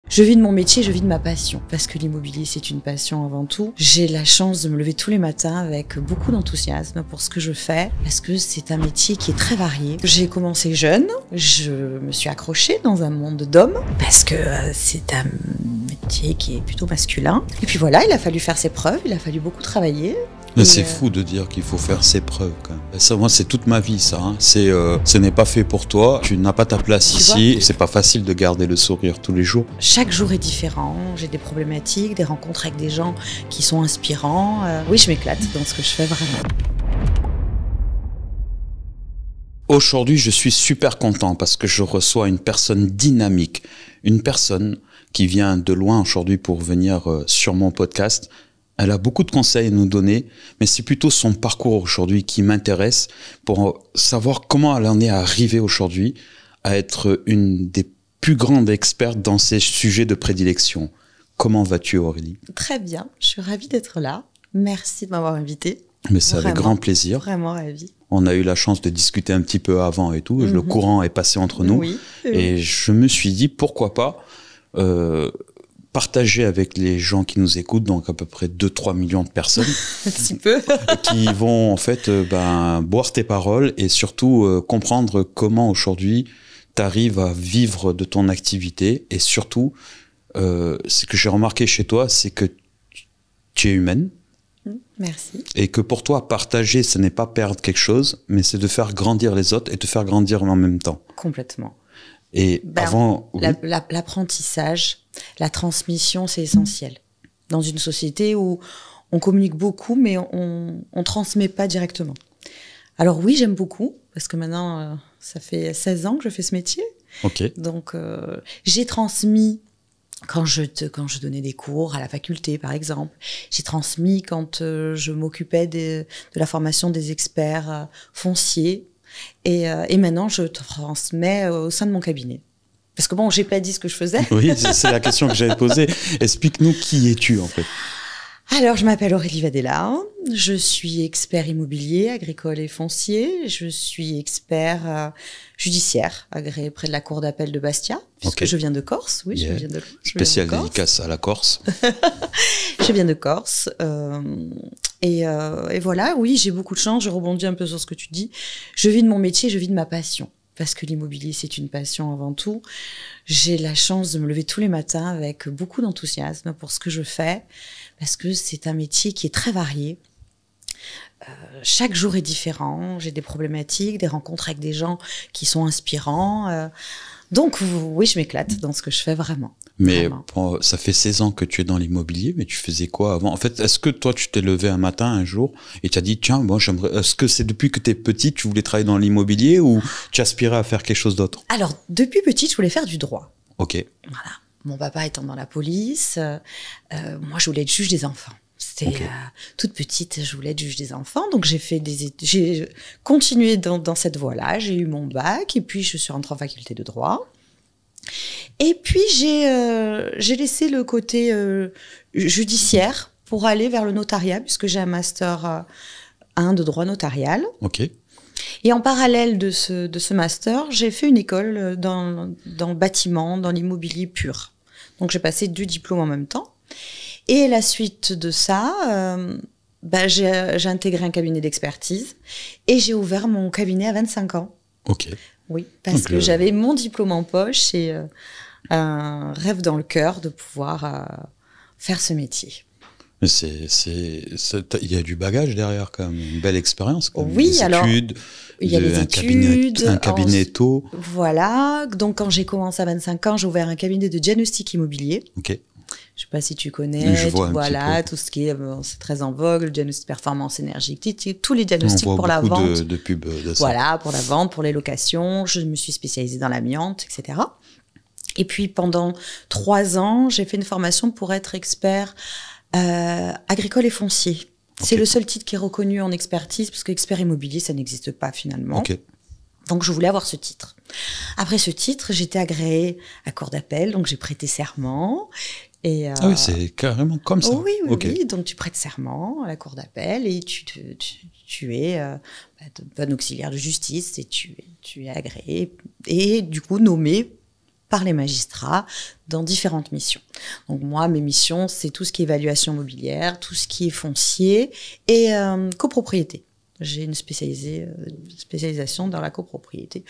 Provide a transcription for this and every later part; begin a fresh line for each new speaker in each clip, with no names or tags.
Je vis de mon métier, je vis de ma passion, parce que l'immobilier c'est une passion avant tout. J'ai la chance de me lever tous les matins avec beaucoup d'enthousiasme pour ce que je fais, parce que c'est un métier qui est très varié. J'ai commencé jeune, je me suis accrochée dans un monde d'hommes, parce que c'est un métier qui est plutôt masculin. Et puis voilà, il a fallu faire ses preuves, il a fallu beaucoup travailler.
C'est fou de dire qu'il faut faire ses preuves quand même. Ça, moi, c'est toute ma vie ça. Hein. Ce n'est pas fait pour toi. Tu n'as pas ta place ici. C'est pas facile de garder le sourire tous les jours.
Chaque jour est différent. J'ai des problématiques, des rencontres avec des gens qui sont inspirants. Oui, je m'éclate dans ce que je fais vraiment.
Aujourd'hui, je suis super content parce que je reçois une personne dynamique, une personne qui vient de loin aujourd'hui pour venir sur mon podcast. Elle a beaucoup de conseils à nous donner, mais c'est plutôt son parcours aujourd'hui qui m'intéresse pour savoir comment elle en est arrivée aujourd'hui à être une des plus grandes expertes dans ces sujets de prédilection. Comment vas-tu, Aurélie?
Très bien, je suis ravie d'être là. Merci de m'avoir invitée.
Mais c'est avec grand plaisir.
Vraiment ravie.
On a eu la chance de discuter un petit peu avant et tout. Le courant est passé entre nous.
Oui.
Et je me suis dit, pourquoi pas partager avec les gens qui nous écoutent, donc à peu près 2-3 millions de personnes.
Un petit peu.
Qui vont en fait boire tes paroles et surtout comprendre comment aujourd'hui tu arrives à vivre de ton activité. Et surtout, ce que j'ai remarqué chez toi, c'est que tu es humaine.
Merci.
Et que pour toi, partager, ce n'est pas perdre quelque chose, mais c'est de faire grandir les autres et te faire grandir en même temps.
Complètement.
Et avant... Oui.
L'apprentissage, la transmission, c'est essentiel. Dans une société où on communique beaucoup, mais on ne transmet pas directement. Alors oui, j'aime beaucoup, parce que maintenant, ça fait 16 ans que je fais ce métier.
Ok.
Donc, j'ai transmis quand je donnais des cours à la faculté, par exemple. J'ai transmis quand je m'occupais de la formation des experts fonciers. Et maintenant, je transmets au sein de mon cabinet. Parce que bon, j'ai pas dit ce que je faisais.
Oui, c'est la question que j'avais posée. Explique-nous qui es-tu en fait.
Alors, je m'appelle Aurélie Vadella. Je suis expert immobilier, agricole et foncier. Je suis expert judiciaire, agréé près de la cour d'appel de Bastia, puisque je viens de Corse. Oui, je viens de
spécial dédicace à la Corse.
Je viens de Corse. Et voilà, oui, j'ai beaucoup de chance. Je rebondis un peu sur ce que tu dis. Je vis de mon métier, je vis de ma passion. Parce que l'immobilier, c'est une passion avant tout. J'ai la chance de me lever tous les matins avec beaucoup d'enthousiasme pour ce que je fais, parce que c'est un métier qui est très varié. Chaque jour est différent. J'ai des problématiques, des rencontres avec des gens qui sont inspirants. Donc oui, je m'éclate dans ce que je fais vraiment.
Mais bon, ça fait 16 ans que tu es dans l'immobilier, mais tu faisais quoi avant? En fait, est-ce que toi, tu t'es levé un matin, un jour, et tu as dit, tiens, moi, j'aimerais... Est-ce que c'est depuis que tu es petite, tu voulais travailler dans l'immobilier ou tu aspirais à faire quelque chose d'autre?
Alors, depuis petite, je voulais faire du droit.
Ok.
Voilà. Mon papa étant dans la police, moi, je voulais être juge des enfants. C'était toute petite, je voulais être juge des enfants, donc j'ai continué dans cette voie-là. J'ai eu mon bac et puis je suis rentrée en faculté de droit. Et puis j'ai laissé le côté judiciaire pour aller vers le notariat, puisque j'ai un master 1 de droit notarial.
Ok.
Et en parallèle de ce master, j'ai fait une école dans le bâtiment, dans l'immobilier pur. Donc j'ai passé 2 diplômes en même temps. Et la suite de ça, j'ai intégré un cabinet d'expertise et j'ai ouvert mon cabinet à 25 ans.
Ok.
Oui, parce que j'avais mon diplôme en poche et un rêve dans le cœur de pouvoir faire ce métier.
Mais il y a du bagage derrière quand même, une belle expérience.
Oui,
des
alors
études,
il y a les études,
un cabinet tôt.
Voilà, donc quand j'ai commencé à 25 ans, j'ai ouvert un cabinet de diagnostic immobilier.
Ok.
Je sais pas si tu connais,
voilà,
tout ce qui est, c'est très en vogue, le diagnostic performance énergétique, tous les diagnostics pour la vente.
On voit beaucoup de pubs de ça.
Voilà, pour la vente, pour les locations. Je me suis spécialisée dans l'amiante, etc. Et puis pendant 3 ans, j'ai fait une formation pour être expert agricole et foncier. Okay. C'est le seul titre qui est reconnu en expertise, parce que expert immobilier, ça n'existe pas finalement.
Okay.
Donc, je voulais avoir ce titre. Après ce titre, j'étais agréée à cour d'appel, donc j'ai prêté serment. Et
Ah oui, c'est carrément comme ça.
Oui, oui. Donc, tu prêtes serment à la cour d'appel et tu es bon auxiliaire de justice et tu es agréé et du coup nommé par les magistrats dans différentes missions. Donc moi, mes missions, c'est tout ce qui est évaluation immobilière, tout ce qui est foncier et copropriété. J'ai une spécialisation dans la copropriété.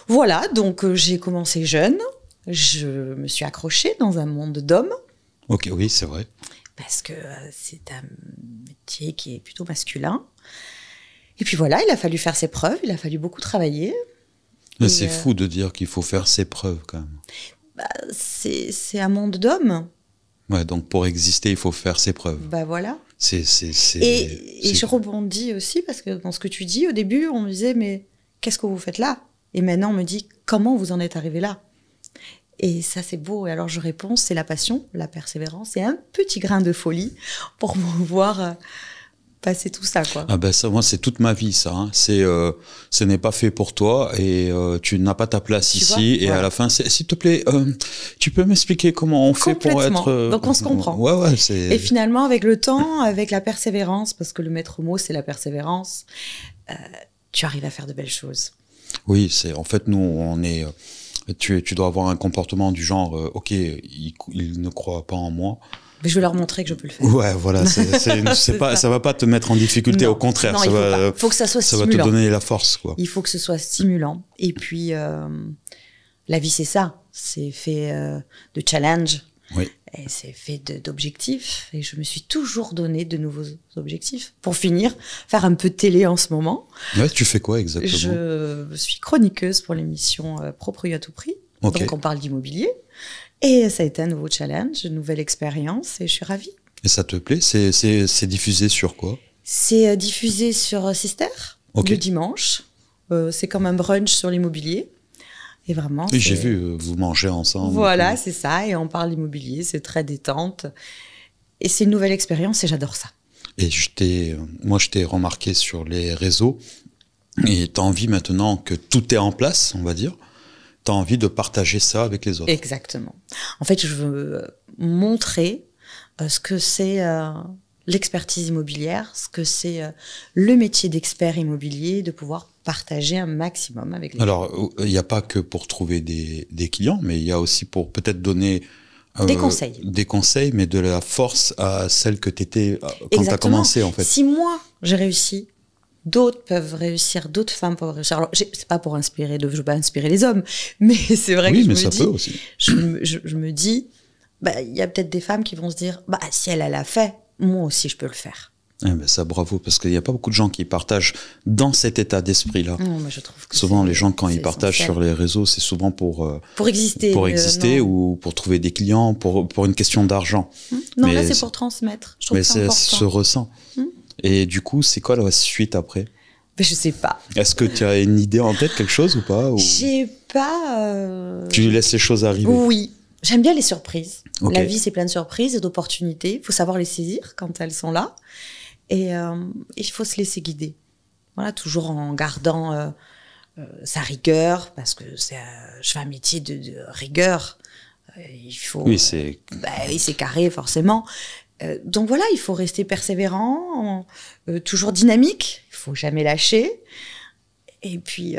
Voilà, donc j'ai commencé jeune, je me suis accrochée dans un monde d'hommes.
Ok, oui, c'est vrai.
Parce que c'est un métier qui est plutôt masculin. Et puis voilà, il a fallu faire ses preuves, il a fallu beaucoup travailler.
Mais c'est fou de dire qu'il faut faire ses preuves quand même.
Bah, c'est un monde d'hommes.
Ouais, donc pour exister, il faut faire ses preuves.
Bah voilà.
Et
je rebondis aussi parce que dans ce que tu dis, au début, on me disait mais qu'est-ce que vous faites là? Et maintenant, on me dit comment vous en êtes arrivé là? Et ça, c'est beau. Et alors, je réponds, c'est la passion, la persévérance et un petit grain de folie pour pouvoir passer tout ça, quoi.
Ah ben ça, moi, c'est toute ma vie, ça. Hein. Ce n'est pas fait pour toi et tu n'as pas ta place ici. Vois, et voilà. À la fin, s'il te plaît, tu peux m'expliquer comment on fait pour être...
Donc, on se comprend.
Ouais,
et finalement, avec le temps, avec la persévérance, parce que le maître mot, c'est la persévérance, tu arrives à faire de belles choses.
Oui, en fait, nous, on est... Tu dois avoir un comportement du genre, ok, il ne croit pas en moi.
Mais je vais leur montrer que je peux le faire.
Ouais, voilà, ça va pas te mettre en difficulté,
non,
au contraire.
Non, faut que ça soit stimulant.
Ça va te donner la force, quoi.
Il faut que ce soit stimulant. Et puis, la vie, c'est ça. C'est fait de challenge.
Oui.
Et c'est fait d'objectifs. Et je me suis toujours donné de nouveaux objectifs. Pour finir, faire un peu de télé en ce moment.
Ouais, tu fais quoi exactement?
Je suis chroniqueuse pour l'émission Proprio à tout prix.
Okay.
Donc, on parle d'immobilier. Et ça a été un nouveau challenge, une nouvelle expérience, et je suis ravie.
Et ça te plaît? C'est diffusé sur quoi?
C'est diffusé sur Sister,
okay.
le dimanche. C'est comme un brunch sur l'immobilier. Et vraiment,
oui, j'ai vu, vous mangez ensemble.
Voilà, c'est ça, et on parle immobilier, c'est très détente. Et c'est une nouvelle expérience, et j'adore ça.
Et moi, je t'ai remarqué sur les réseaux, et tu as envie maintenant que tout est en place, on va dire. Tu as envie de partager ça avec les autres.
Exactement. En fait, je veux montrer ce que c'est l'expertise immobilière, ce que c'est le métier d'expert immobilier, de pouvoir partager un maximum avec les gens.
Alors, il n'y a pas que pour trouver des clients, mais il y a aussi pour peut-être donner
des conseils.
Des conseils, mais de la force à celle que tu étais quand tu as commencé, en fait.
Si moi, j'ai réussi, d'autres peuvent réussir, d'autres femmes peuvent réussir. Alors, c'est pas pour inspirer, je veux pas inspirer les hommes, mais c'est vrai que je me dis, bah, il y a peut-être des femmes qui vont se dire, bah, si elle l'a fait, moi aussi je peux le faire.
Eh ben ça, bravo, parce qu'il n'y a pas beaucoup de gens qui partagent dans cet état d'esprit-là.
Non, mais je trouve que
souvent, les gens, quand ils partagent sur les réseaux, c'est souvent pour
exister
ou pour trouver des clients, pour une question d'argent.
Non, mais là, c'est pour transmettre. Je trouve
mais
ça
se ressent. Et du coup, c'est quoi la suite après?
Ben, je sais pas.
Est-ce que tu as une idée en tête, quelque chose ou pas?
J'ai pas...
Tu laisses les choses arriver?
Oui. J'aime bien les surprises.
Okay.
La vie, c'est plein de surprises et d'opportunités. Il faut savoir les saisir quand elles sont là. Et il faut se laisser guider. Voilà, toujours en gardant sa rigueur, parce que je fais un métier de rigueur. Il faut...
Oui, c'est...
c'est carré, forcément. Donc voilà, il faut rester persévérant, toujours dynamique. Il faut jamais lâcher. Et puis,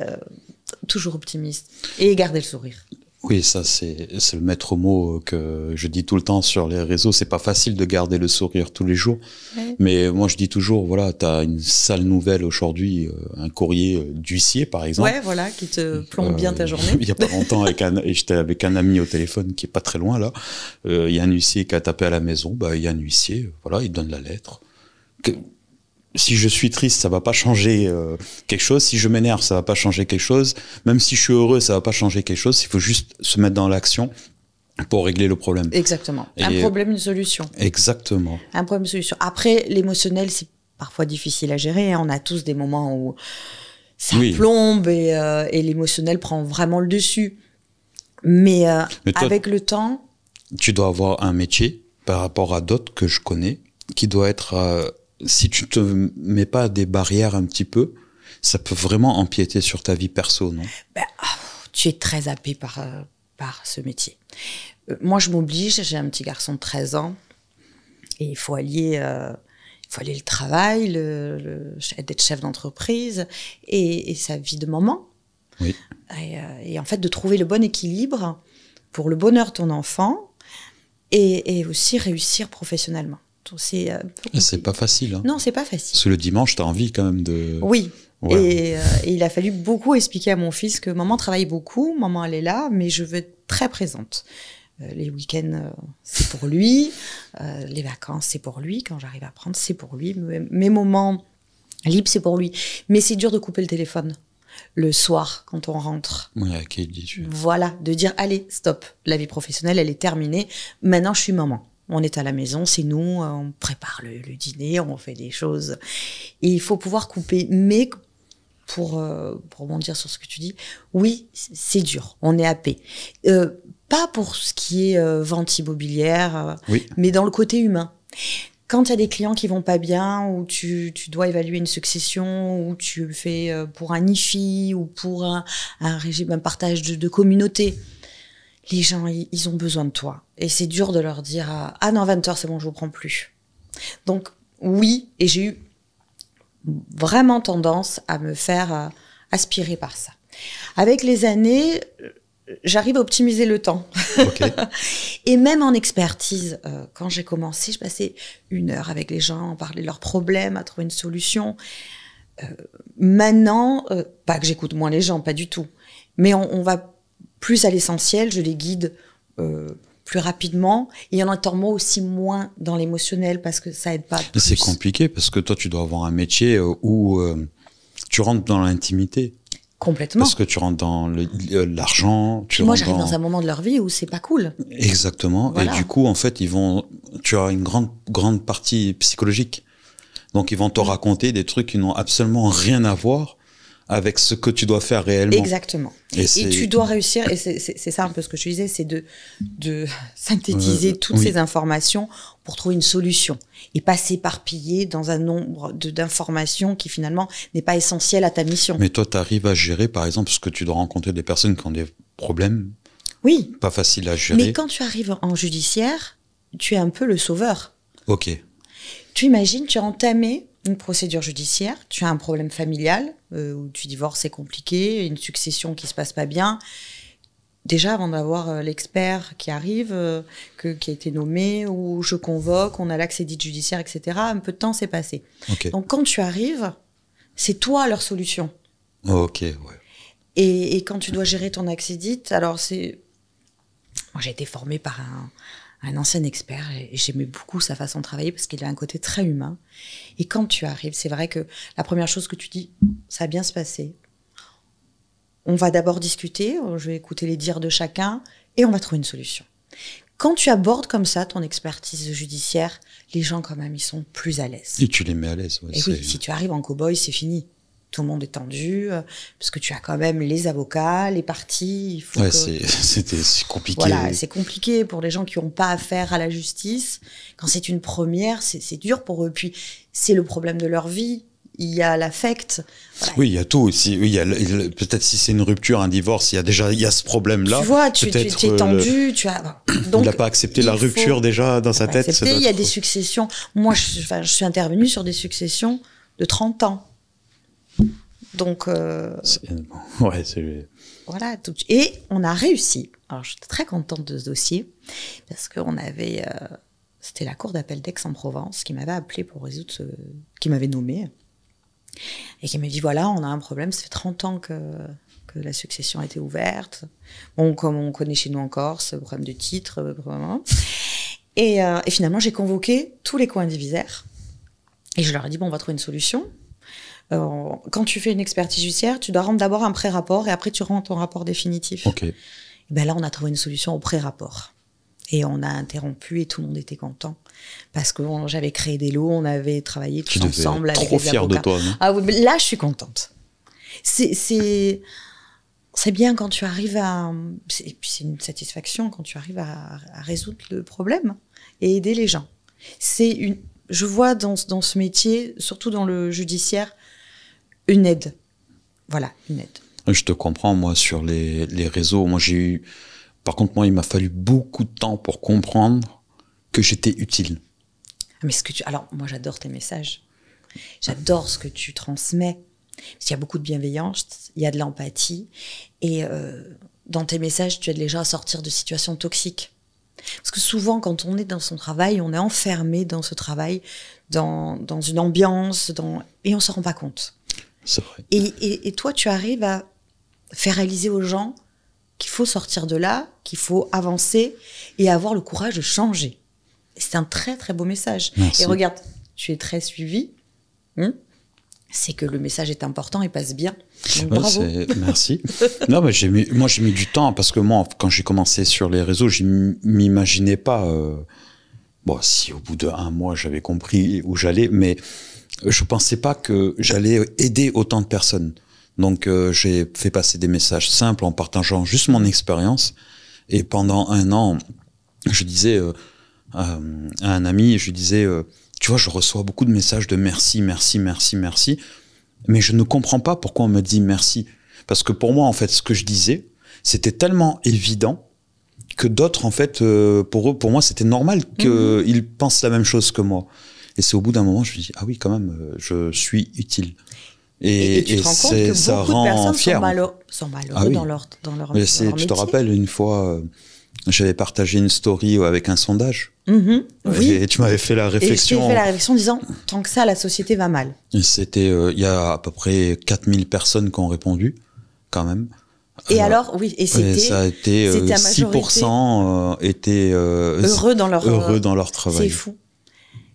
toujours optimiste. Et garder le sourire.
Oui, ça, c'est le maître mot que je dis tout le temps sur les réseaux. C'est pas facile de garder le sourire tous les jours. Ouais. Mais moi, je dis toujours, voilà, t'as une sale nouvelle aujourd'hui, un courrier d'huissier, par exemple.
Ouais, voilà, qui te plombe bien ta journée.
Il y a pas longtemps, j'étais avec un ami au téléphone qui est pas très loin, là. Il y a un huissier qui a tapé à la maison. Bah, il y a un huissier, voilà, il donne la lettre. Si je suis triste, ça va pas changer quelque chose. Si je m'énerve, ça va pas changer quelque chose. Même si je suis heureux, ça va pas changer quelque chose. Il faut juste se mettre dans l'action pour régler le problème.
Exactement. Un problème, une solution.
Exactement.
Un problème, une solution. Après, l'émotionnel, c'est parfois difficile à gérer. On a tous des moments où ça plombe et l'émotionnel prend vraiment le dessus. Mais toi, avec le temps...
Tu dois avoir un métier par rapport à d'autres que je connais qui doit être... si tu te mets pas des barrières un petit peu, ça peut vraiment empiéter sur ta vie perso, non?
Tu es très happé par ce métier. Moi, je m'oblige, j'ai un petit garçon de 13 ans, et il faut allier le travail, d'être chef d'entreprise, et sa vie de maman.
Oui.
Et en fait, de trouver le bon équilibre pour le bonheur de ton enfant et aussi réussir professionnellement.
C'est pas facile. Hein.
Non, c'est pas facile.
Parce que le dimanche, tu as envie quand même de...
Oui.
Ouais.
Et il a fallu beaucoup expliquer à mon fils que maman travaille beaucoup, maman elle est là, mais je veux être très présente. Les week-ends, c'est pour lui. Les vacances, c'est pour lui. Quand j'arrive à prendre, c'est pour lui. Mes moments libres, c'est pour lui. Mais c'est dur de couper le téléphone le soir quand on rentre.
Oui, à qui dis-tu ?
Voilà, de dire allez, stop. La vie professionnelle, elle est terminée. Maintenant, je suis maman. On est à la maison, c'est nous, on prépare le dîner, on fait des choses. Et il faut pouvoir couper. Mais pour rebondir sur ce que tu dis, oui, c'est dur, on est happé. Pas pour ce qui est vente immobilière,
oui.
Mais dans le côté humain. Quand il y a des clients qui vont pas bien, ou tu dois évaluer une succession, ou tu fais pour un IFI, ou pour un régime, un partage de communauté, les gens, ils ont besoin de toi. Et c'est dur de leur dire « Ah non, 20h, c'est bon, je vous prends plus. » Donc, oui, et j'ai eu vraiment tendance à me faire aspirer par ça. Avec les années, j'arrive à optimiser le temps.
Okay.
Et même en expertise, quand j'ai commencé, je passais 1 heure avec les gens, on parlait de leurs problèmes, à trouver une solution. Maintenant, pas que j'écoute moins les gens, pas du tout. Mais on va plus à l'essentiel, je les guide plus rapidement. Et en étant moi aussi moins dans l'émotionnel parce que ça aide pas plus.
C'est compliqué parce que toi, tu dois avoir un métier où tu rentres dans l'intimité.
Complètement.
Parce que tu rentres dans l'argent.
Moi, j'arrive dans un moment de leur vie où c'est pas cool.
Exactement. Voilà. Et du coup, en fait, tu as une grande partie psychologique. Donc, ils vont te raconter des trucs qui n'ont absolument rien à voir avec ce que tu dois faire réellement.
Exactement. Et tu dois réussir, et c'est ça un peu ce que je disais, c'est de synthétiser toutes ces informations pour trouver une solution et pas s'éparpiller dans un nombre d'informations qui finalement n'est pas essentiel à ta mission.
Mais toi, tu arrives à gérer, par exemple, parce que tu dois rencontrer des personnes qui ont des problèmes.
Oui.
Pas facile à gérer.
Mais quand tu arrives en judiciaire, tu es un peu le sauveur.
Ok.
Tu imagines, tu as entamé une procédure judiciaire, tu as un problème familial, où tu divorces, c'est compliqué, une succession qui se passe pas bien. Déjà, avant d'avoir l'expert qui arrive, qui a été nommé, où je convoque, on a l'accédit judiciaire, etc., un peu de temps s'est passé.
Okay.
Donc, quand tu arrives, c'est toi leur solution.
Ok, ouais.
Et quand tu dois gérer ton accédit, alors c'est... Moi, j'ai été formée par un ancien expert, et j'aimais beaucoup sa façon de travailler parce qu'il a un côté très humain. Et quand tu arrives, c'est vrai que la première chose que tu dis, ça va bien se passer. On va d'abord discuter, je vais écouter les dires de chacun, et on va trouver une solution. Quand tu abordes comme ça ton expertise judiciaire, les gens quand même, ils sont plus à l'aise.
Et tu les mets à l'aise. Ouais,
et oui, si tu arrives en cow-boy, c'est fini. Tout le monde est tendu, parce que tu as quand même les avocats, les parties. Il faut
c'est compliqué.
Voilà, c'est compliqué pour les gens qui n'ont pas affaire à la justice. Quand c'est une première, c'est dur pour eux. Puis c'est le problème de leur vie. Il y a l'affect. Voilà.
Oui, il y a tout. Peut-être si c'est une rupture, un divorce, il y a ce problème-là.
Tu vois, tu es tendu.
Donc, il n'a pas accepté la rupture déjà dans sa tête.
Il y a des successions. Moi, je suis intervenue sur des successions de 30 ans. Donc,
ouais,
voilà. Et on a réussi. Alors, je suis très contente de ce dossier parce qu'on avait, c'était la cour d'appel d'Aix-en-Provence qui m'avait appelé pour résoudre qui m'avait nommé et qui m'a dit voilà, on a un problème. Ça fait 30 ans que la succession a été ouverte. Bon, comme on connaît chez nous en Corse, problème de titre, vraiment. Et finalement, j'ai convoqué tous les co-indivisaires et je leur ai dit bon, on va trouver une solution. Quand tu fais une expertise judiciaire, tu dois rendre d'abord un pré-rapport et après tu rends ton rapport définitif.
Okay.
Et ben là, on a trouvé une solution au pré-rapport. Et on a interrompu et tout le monde était content. Parce que j'avais créé des lots, on avait travaillé tous ensemble avec les avocats.
Trop fière de toi, non ?
Ah oui, mais là, je suis contente. C'est bien quand tu arrives à... Et puis c'est une satisfaction quand tu arrives à résoudre le problème et aider les gens. Je vois dans ce métier, surtout dans le judiciaire, une aide. Voilà, une aide.
Je te comprends, moi, sur les réseaux. Moi, par contre, moi, il m'a fallu beaucoup de temps pour comprendre que j'étais utile.
Mais alors, moi, j'adore tes messages. J'adore ce que tu transmets. Parce qu'il y a beaucoup de bienveillance, il y a de l'empathie. Et dans tes messages, tu aides les gens à sortir de situations toxiques. Parce que souvent, quand on est dans son travail, on est enfermé dans ce travail, dans une ambiance, et on ne s'en rend pas compte.
C'est vrai.
Et toi, tu arrives à faire réaliser aux gens qu'il faut sortir de là, qu'il faut avancer et avoir le courage de changer. Et c'est un très, très beau message.
Merci.
Et regarde, tu es très suivi. C'est que le message est important et passe bien. Donc, bravo.
Merci. Non, mais j'ai mis du temps parce que moi, quand j'ai commencé sur les réseaux, je m'imaginais pas. Bon, si au bout d'1 mois j'avais compris où j'allais, mais je pensais pas que j'allais aider autant de personnes. Donc, j'ai fait passer des messages simples en partageant juste mon expérience. Et pendant 1 an, je disais à un ami, je disais. Tu vois, je reçois beaucoup de messages de merci, merci, merci, merci. Mais je ne comprends pas pourquoi on me dit merci. Parce que pour moi, en fait, ce que je disais, c'était tellement évident que d'autres, en fait, pour moi, c'était normal qu'ils pensent la même chose que moi. Et c'est au bout d'un moment, je me dis, ah oui, quand même, je suis utile.
Et tu te rends compte que
ça
beaucoup de
rend
personnes
fier,
sont malheureux
ah oui.
dans leur métier.
Tu te rappelles, une fois, j'avais partagé une story avec un sondage.
Oui.
Et tu m'avais fait la réflexion.
Et je t'ai fait la réflexion en disant, tant que ça, la société va mal.
C'était, il y a à peu près 4000 personnes qui ont répondu, quand même.
Et alors, oui, et
ça a été 6% étaient
heureux dans leur
travail.
C'est fou.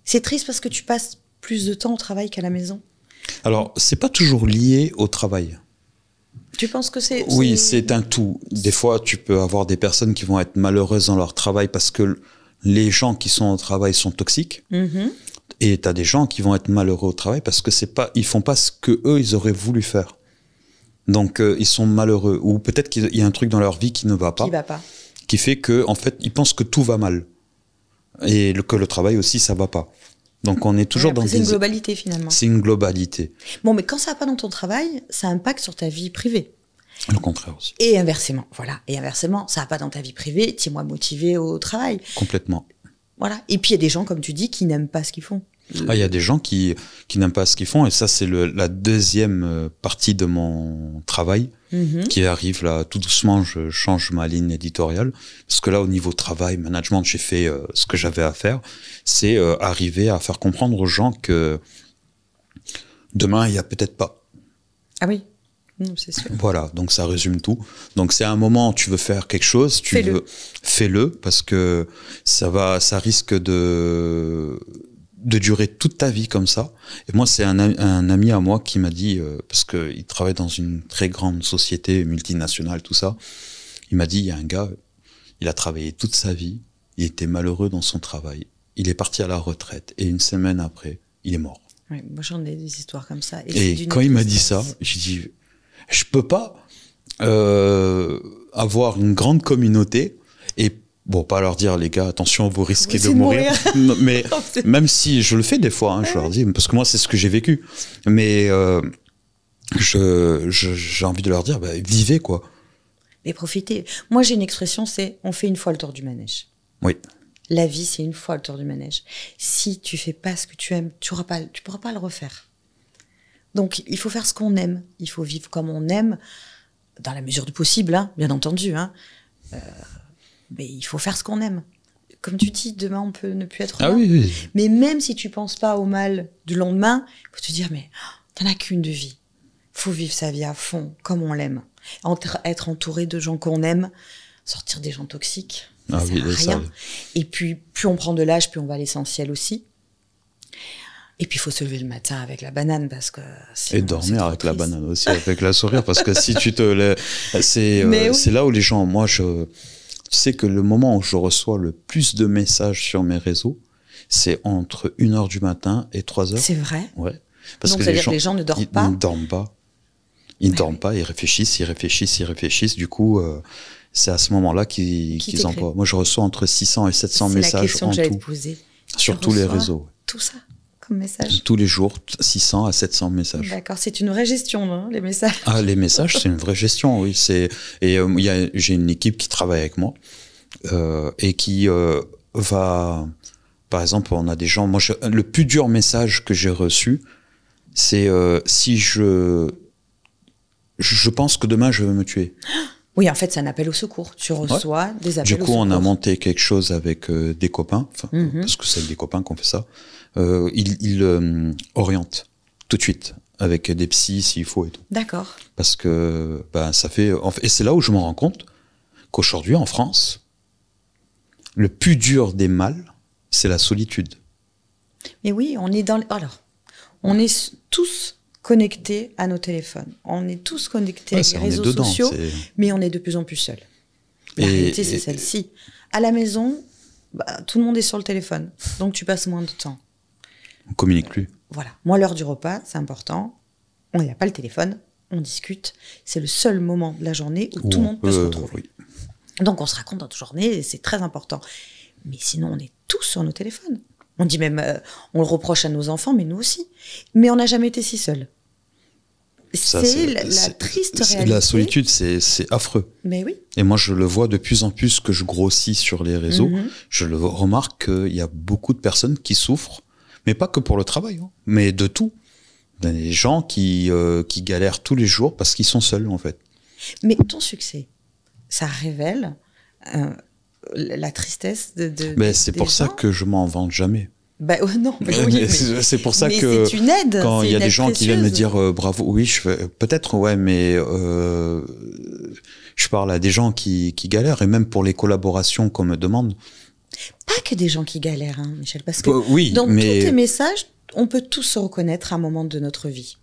C'est triste parce que tu passes plus de temps au travail qu'à la maison.
Alors, c'est pas toujours lié au travail.
Tu penses que c'est...
Oui, c'est un tout. Des fois, tu peux avoir des personnes qui vont être malheureuses dans leur travail parce que les gens qui sont au travail sont toxiques. Et tu as des gens qui vont être malheureux au travail parce que ils font pas ce que eux ils auraient voulu faire. Donc ils sont malheureux, ou peut-être qu'il y a un truc dans leur vie qui ne va pas. Qui fait que en fait, ils pensent que tout va mal. Et que le travail aussi ça va pas. Donc on est toujours dans
c'est une globalité finalement.
C'est une globalité.
Bon, mais quand ça va pas dans ton travail, ça impacte sur ta vie privée.
Le contraire aussi.
Et inversement, voilà. Et inversement, ça va pas dans ta vie privée, tu es moins motivé au travail.
Complètement.
Voilà. Et puis il y a des gens, comme tu dis, qui n'aiment pas ce qu'ils font.
Il y a des gens qui n'aiment pas ce qu'ils font, et ça c'est la deuxième partie de mon travail qui arrive là tout doucement. Je change ma ligne éditoriale parce que là au niveau travail, management, j'ai fait ce que j'avais à faire, c'est arriver à faire comprendre aux gens que demain il y a peut-être pas.
Ah oui. Non, c'est sûr.
Voilà, donc ça résume tout. Donc c'est un moment où tu veux faire quelque chose, fais-le parce que ça risque de durer toute ta vie comme ça. Et moi, c'est un ami à moi qui m'a dit, parce qu'il travaille dans une très grande société multinationale, tout ça, il m'a dit, il y a un gars, il a travaillé toute sa vie, il était malheureux dans son travail, il est parti à la retraite, et 1 semaine après, il est mort.
Oui, moi j'en ai des histoires comme ça.
Et quand il m'a dit ça, j'ai dit, je peux pas avoir une grande communauté et bon, pas leur dire, les gars, attention, vous risquez de mourir. Mais même si je le fais des fois, je leur dis, parce que moi, c'est ce que j'ai vécu. Mais j'ai envie de leur dire, vivez, quoi.
Mais profitez. Moi, j'ai une expression, c'est on fait une fois le tour du manège.
Oui.
La vie, c'est une fois le tour du manège. Si tu fais pas ce que tu aimes, tu pourras pas le refaire. Donc, il faut faire ce qu'on aime. Il faut vivre comme on aime, dans la mesure du possible, hein, bien entendu. Mais il faut faire ce qu'on aime. Comme tu dis, demain, on peut ne plus être là.
Oui.
Mais même si tu penses pas au mal du lendemain, il faut te dire, mais t'en as qu'une de vie. Faut vivre sa vie à fond, comme on l'aime. Être entouré de gens qu'on aime, sortir des gens toxiques, ça sert à rien. Et puis, plus on prend de l'âge, plus on va à l'essentiel aussi. Et puis, il faut se lever le matin avec la banane parce que...
Et dormir avec la banane aussi, avec la sourire, parce que si tu te... C'est là où les gens... Moi, je sais que le moment où je reçois le plus de messages sur mes réseaux, c'est entre 1h du matin et 3h.
C'est vrai?
Ouais. Parce
donc,
que
c'est-à-dire que les gens ne dorment pas?
Ils ne dorment pas. Ils ne dorment pas, ils réfléchissent. Du coup, c'est à ce moment-là qu'ils envoient. Moi, je reçois entre 600 et 700 messages en tout. C'est la question que j'allais te poser. Sur tous les réseaux.
Tout ça comme message?
Tous les jours, 600 à 700 messages.
D'accord, c'est une vraie gestion, non, les messages? Ah,
les messages, c'est une vraie gestion, oui. J'ai une équipe qui travaille avec moi et qui va... Par exemple, on a des gens... Moi, le plus dur message que j'ai reçu, c'est si je pense que demain, je vais me tuer.
Oui, en fait, c'est un appel au secours. Tu reçois des appels au secours.
Du coup, on a monté quelque chose avec des copains, parce que c'est avec des copains qu'on fait ça. Ils orientent tout de suite avec des psys s'il faut et tout.
D'accord.
Parce que ça fait... Et c'est là où je me rends compte qu'aujourd'hui, en France, le plus dur des mâles, c'est la solitude.
Mais oui, on est dans... Alors, on est tous connectés à nos téléphones. On est tous connectés avec les réseaux sociaux, mais on est de plus en plus seuls. La réalité, c'est celle-ci. À la maison, tout le monde est sur le téléphone, donc tu passes moins de temps.
On communique plus.
Voilà. Moi, l'heure du repas, c'est important. On n'a pas le téléphone, on discute. C'est le seul moment de la journée où tout le monde peut se retrouver. Oui. Donc, on se raconte notre journée et c'est très important. Mais sinon, on est tous sur nos téléphones. On dit même, on le reproche à nos enfants, mais nous aussi. Mais on n'a jamais été si seuls. C'est la triste réalité.
La solitude, c'est affreux.
Mais oui.
Et moi, je le vois de plus en plus que je grossis sur les réseaux. Je le remarque qu'il y a beaucoup de personnes qui souffrent, mais pas que pour le travail, mais de tout. Des gens qui galèrent tous les jours parce qu'ils sont seuls, en fait.
Mais ton succès, ça révèle la tristesse de
c'est pour ça que je m'en vante jamais.
Non, mais
c'est pour ça que
c'est une aide.
Quand il y a des gens qui viennent me dire bravo, oui, peut-être, ouais, mais je parle à des gens qui galèrent, et même pour les collaborations qu'on me demande.
Pas que des gens qui galèrent, hein, Michel, parce que dans tous tes messages, on peut tous se reconnaître à un moment de notre vie.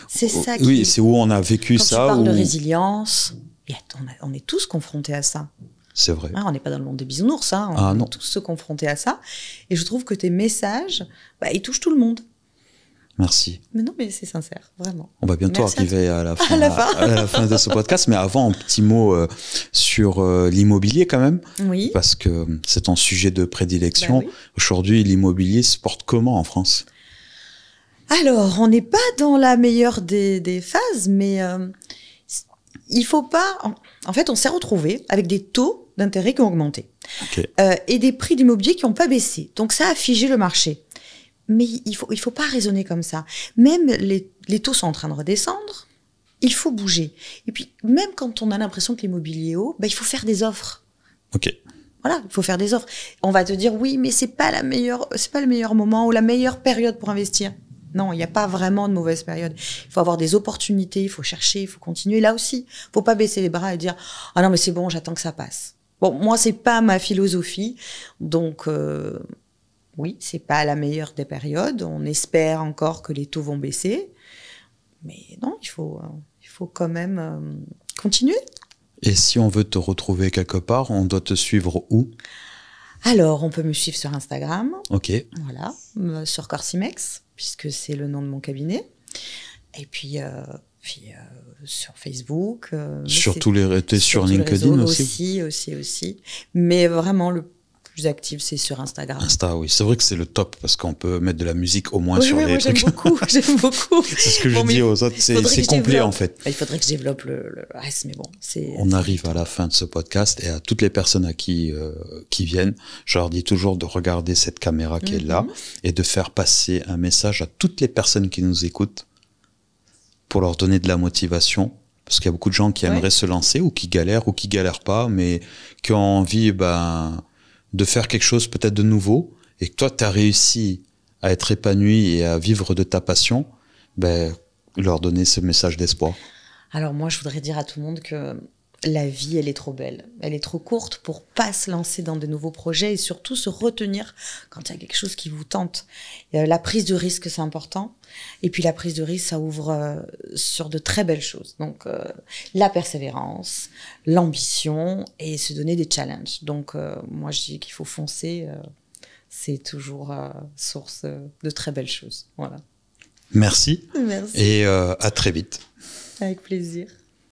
C'est ça qui...
Oui, c'est où on a vécu
quand
ça.
Quand tu parles de résilience, on est tous confrontés à ça.
C'est vrai.
On n'est pas dans le monde des bisounours, on est tous se confronter à ça. Et je trouve que tes messages, ils touchent tout le monde.
Merci.
Mais non, mais c'est sincère, vraiment.
On va bientôt arriver à la fin de ce podcast. Mais avant, un petit mot sur l'immobilier quand même.
Oui.
Parce que c'est ton sujet de prédilection. Oui. Aujourd'hui, l'immobilier se porte comment en France ?
Alors, on n'est pas dans la meilleure des phases, mais il faut pas... En fait, on s'est retrouvé avec des taux d'intérêt qui ont augmenté.
Okay.
Et des prix d'immobilier qui n'ont pas baissé. Donc, ça a figé le marché. Mais il faut pas raisonner comme ça. Même les taux sont en train de redescendre. Il faut bouger. Et puis, même quand on a l'impression que l'immobilier est haut, il faut faire des offres.
Ok.
Voilà, il faut faire des offres. On va te dire, oui, mais c'est pas le meilleur moment ou la meilleure période pour investir. Non, il n'y a pas vraiment de mauvaise période. Il faut avoir des opportunités, il faut chercher, il faut continuer. Là aussi, il ne faut pas baisser les bras et dire « Ah non, mais c'est bon, j'attends que ça passe ». Bon, moi, ce n'est pas ma philosophie. Donc, oui, ce n'est pas la meilleure des périodes. On espère encore que les taux vont baisser. Mais non, il faut quand même continuer.
Et si on veut te retrouver quelque part, on doit te suivre où ?
Alors, on peut me suivre sur Instagram.
Ok.
Voilà, sur Corsimex, puisque c'est le nom de mon cabinet. Et puis sur Facebook.
Sur tous les réseaux, sur LinkedIn
aussi. Mais vraiment, le plus actif, c'est sur Instagram.
Insta, oui. C'est vrai que c'est le top, parce qu'on peut mettre de la musique au moins sur les trucs.
J'aime beaucoup.
C'est ce que je dis aux autres, c'est complet en fait.
Il faudrait que je développe le reste, mais bon.
On arrive à la fin de ce podcast, et à toutes les personnes qui viennent, je leur dis toujours de regarder cette caméra qui est là, et de faire passer un message à toutes les personnes qui nous écoutent, pour leur donner de la motivation, parce qu'il y a beaucoup de gens qui aimeraient se lancer, ou qui galèrent pas, mais qui ont envie de faire quelque chose peut-être de nouveau, et que toi, tu as réussi à être épanoui et à vivre de ta passion, leur donner ce message d'espoir.
Alors moi, je voudrais dire à tout le monde que la vie, elle est trop belle. Elle est trop courte pour pas se lancer dans de nouveaux projets, et surtout se retenir quand il y a quelque chose qui vous tente. La prise de risque, c'est important. Et puis la prise de risque, ça ouvre sur de très belles choses. Donc la persévérance, l'ambition et se donner des challenges. Donc moi, je dis qu'il faut foncer. C'est toujours source de très belles choses. Voilà.
Merci.
Merci.
Et à très vite.
Avec plaisir.